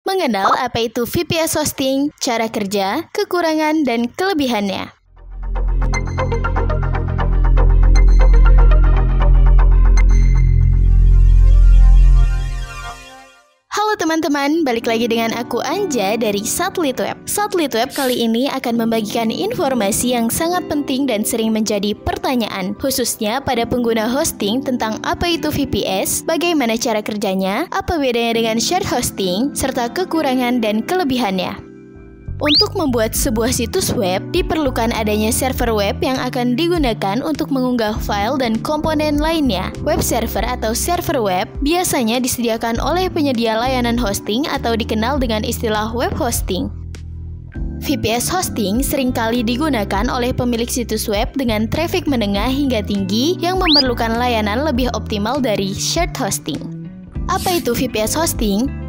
Mengenal apa itu VPS hosting, cara kerja, kekurangan, dan kelebihannya. Halo teman-teman, balik lagi dengan aku Anja dari Satelit Web. Satelit Web kali ini akan membagikan informasi yang sangat penting dan sering menjadi pertanyaan, khususnya pada pengguna hosting tentang apa itu VPS, bagaimana cara kerjanya, apa bedanya dengan shared hosting, serta kekurangan dan kelebihannya. Untuk membuat sebuah situs web, diperlukan adanya server web yang akan digunakan untuk mengunggah file dan komponen lainnya. Web server atau server web biasanya disediakan oleh penyedia layanan hosting atau dikenal dengan istilah web hosting. VPS hosting seringkali digunakan oleh pemilik situs web dengan traffic menengah hingga tinggi yang memerlukan layanan lebih optimal dari shared hosting. Apa itu VPS hosting?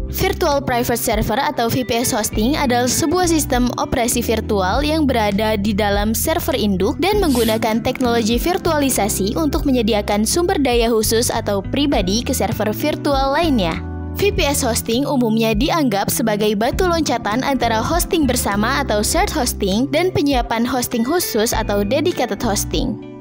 Virtual Private Server atau VPS hosting adalah sebuah sistem operasi virtual yang berada di dalam server induk dan menggunakan teknologi virtualisasi untuk menyediakan sumber daya khusus atau pribadi ke server virtual lainnya. VPS hosting umumnya dianggap sebagai batu loncatan antara hosting bersama atau shared hosting dan penyiapan hosting khusus atau dedicated hosting.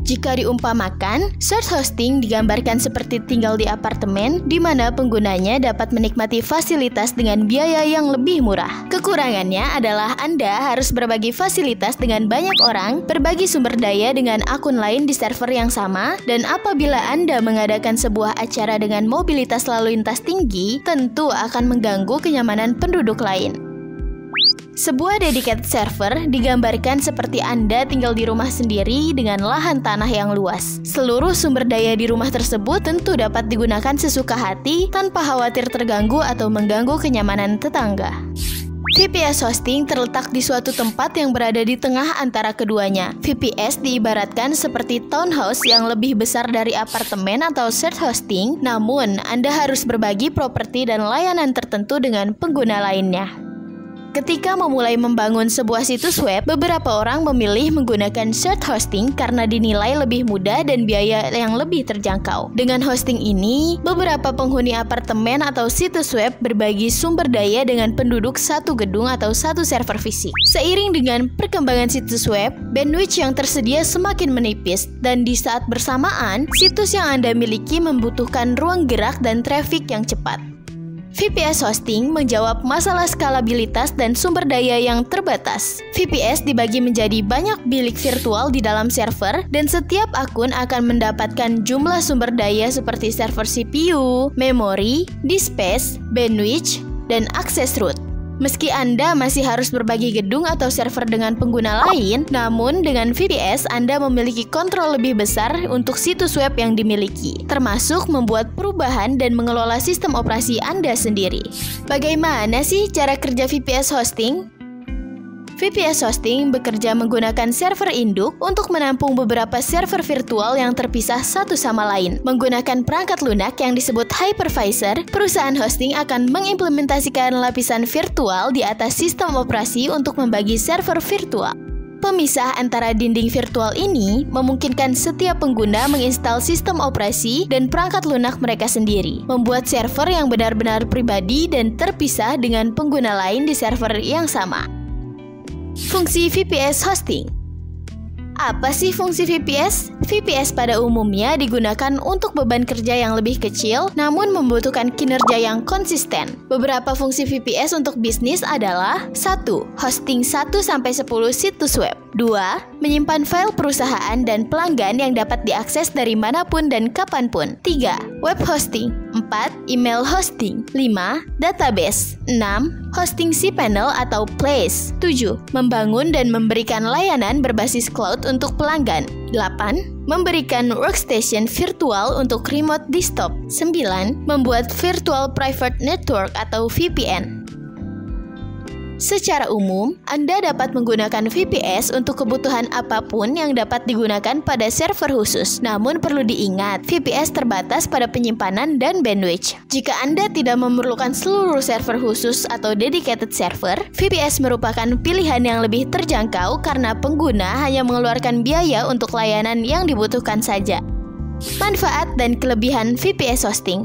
Jika diumpamakan, shared hosting digambarkan seperti tinggal di apartemen di mana penggunanya dapat menikmati fasilitas dengan biaya yang lebih murah. Kekurangannya adalah Anda harus berbagi fasilitas dengan banyak orang, berbagi sumber daya dengan akun lain di server yang sama, dan apabila Anda mengadakan sebuah acara dengan mobilitas lalu lintas tinggi, tentu akan mengganggu kenyamanan penduduk lain. Sebuah dedicated server digambarkan seperti Anda tinggal di rumah sendiri dengan lahan tanah yang luas. Seluruh sumber daya di rumah tersebut tentu dapat digunakan sesuka hati tanpa khawatir terganggu atau mengganggu kenyamanan tetangga. VPS hosting terletak di suatu tempat yang berada di tengah antara keduanya. VPS diibaratkan seperti townhouse yang lebih besar dari apartemen atau shared hosting, namun Anda harus berbagi properti dan layanan tertentu dengan pengguna lainnya. Ketika memulai membangun sebuah situs web, beberapa orang memilih menggunakan shared hosting karena dinilai lebih mudah dan biaya yang lebih terjangkau. Dengan hosting ini, beberapa penghuni apartemen atau situs web berbagi sumber daya dengan penduduk satu gedung atau satu server fisik. Seiring dengan perkembangan situs web, bandwidth yang tersedia semakin menipis, dan di saat bersamaan, situs yang Anda miliki membutuhkan ruang gerak dan traffic yang cepat. VPS hosting menjawab masalah skalabilitas dan sumber daya yang terbatas. VPS dibagi menjadi banyak bilik virtual di dalam server, dan setiap akun akan mendapatkan jumlah sumber daya seperti server CPU, memori, disk space, bandwidth, dan akses root. Meski Anda masih harus berbagi gedung atau server dengan pengguna lain, namun dengan VPS Anda memiliki kontrol lebih besar untuk situs web yang dimiliki, termasuk membuat perubahan dan mengelola sistem operasi Anda sendiri. Bagaimana sih cara kerja VPS hosting? VPS hosting bekerja menggunakan server induk untuk menampung beberapa server virtual yang terpisah satu sama lain. Menggunakan perangkat lunak yang disebut hypervisor, perusahaan hosting akan mengimplementasikan lapisan virtual di atas sistem operasi untuk membagi server virtual. Pemisah antara dinding virtual ini memungkinkan setiap pengguna menginstal sistem operasi dan perangkat lunak mereka sendiri, membuat server yang benar-benar pribadi dan terpisah dengan pengguna lain di server yang sama. Fungsi VPS hosting. Apa sih fungsi VPS? VPS pada umumnya digunakan untuk beban kerja yang lebih kecil, namun membutuhkan kinerja yang konsisten. Beberapa fungsi VPS untuk bisnis adalah 1. Hosting 1-10 situs web. 2. Menyimpan file perusahaan dan pelanggan yang dapat diakses dari manapun dan kapanpun. 3. Web hosting. 4. Email hosting. 5. Database. 6. Hosting cPanel atau Place. 7. Membangun dan memberikan layanan berbasis cloud untuk pelanggan. 8. Memberikan workstation virtual untuk remote desktop. 9. Membuat virtual private network atau VPN. Secara umum, Anda dapat menggunakan VPS untuk kebutuhan apapun yang dapat digunakan pada server khusus. Namun perlu diingat, VPS terbatas pada penyimpanan dan bandwidth. Jika Anda tidak memerlukan seluruh server khusus atau dedicated server, VPS merupakan pilihan yang lebih terjangkau karena pengguna hanya mengeluarkan biaya untuk layanan yang dibutuhkan saja. Manfaat dan kelebihan VPS hosting.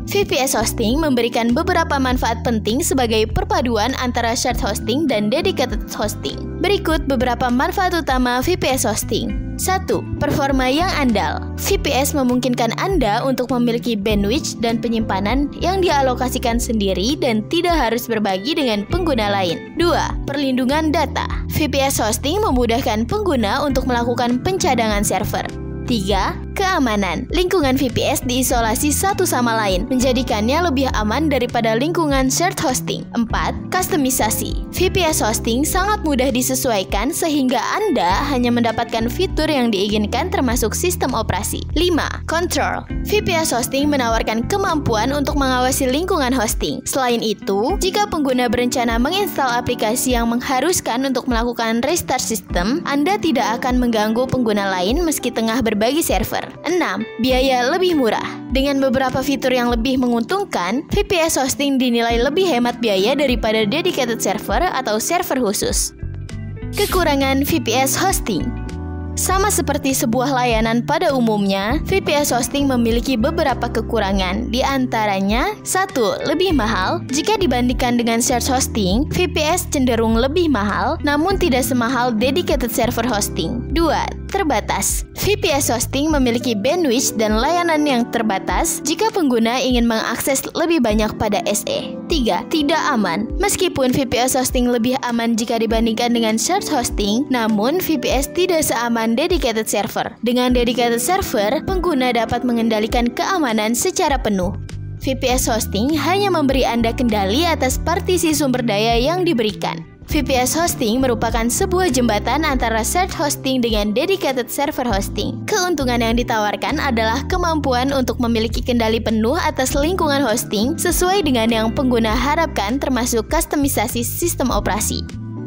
VPS hosting memberikan beberapa manfaat penting sebagai perpaduan antara shared hosting dan dedicated hosting. Berikut beberapa manfaat utama VPS hosting. 1. Performa yang andal. VPS memungkinkan Anda untuk memiliki bandwidth dan penyimpanan yang dialokasikan sendiri dan tidak harus berbagi dengan pengguna lain. 2. Perlindungan data. VPS hosting memudahkan pengguna untuk melakukan pencadangan server. 3. Keamanan. Lingkungan VPS diisolasi satu sama lain, menjadikannya lebih aman daripada lingkungan shared hosting. 4. Kustomisasi. VPS hosting sangat mudah disesuaikan sehingga Anda hanya mendapatkan fitur yang diinginkan termasuk sistem operasi. 5. Control. VPS hosting menawarkan kemampuan untuk mengawasi lingkungan hosting. Selain itu, jika pengguna berencana menginstal aplikasi yang mengharuskan untuk melakukan restart sistem, Anda tidak akan mengganggu pengguna lain meski tengah berbagi server. 6. Biaya lebih murah. Dengan beberapa fitur yang lebih menguntungkan, VPS hosting dinilai lebih hemat biaya daripada dedicated server atau server khusus. Kekurangan VPS hosting. Sama seperti sebuah layanan pada umumnya, VPS hosting memiliki beberapa kekurangan. Di antaranya, 1. Lebih mahal. Jika dibandingkan dengan shared hosting, VPS cenderung lebih mahal, namun tidak semahal dedicated server hosting. 2. Terbatas. VPS hosting memiliki bandwidth dan layanan yang terbatas jika pengguna ingin mengakses lebih banyak pada SE. 3. Tidak aman. Meskipun VPS hosting lebih aman jika dibandingkan dengan shared hosting, namun VPS tidak seaman dedicated server. Dengan dedicated server, pengguna dapat mengendalikan keamanan secara penuh. VPS hosting hanya memberi Anda kendali atas partisi sumber daya yang diberikan. VPS hosting merupakan sebuah jembatan antara shared hosting dengan dedicated server hosting. Keuntungan yang ditawarkan adalah kemampuan untuk memiliki kendali penuh atas lingkungan hosting sesuai dengan yang pengguna harapkan, termasuk kustomisasi sistem operasi.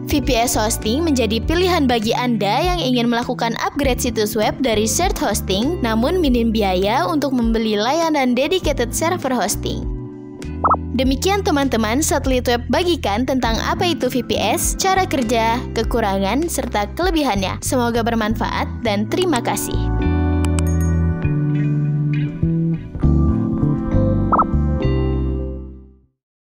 VPS hosting menjadi pilihan bagi Anda yang ingin melakukan upgrade situs web dari shared hosting namun minim biaya untuk membeli layanan dedicated server hosting. Demikian teman-teman, Satelit Web bagikan tentang apa itu VPS, cara kerja, kekurangan, serta kelebihannya. Semoga bermanfaat dan terima kasih.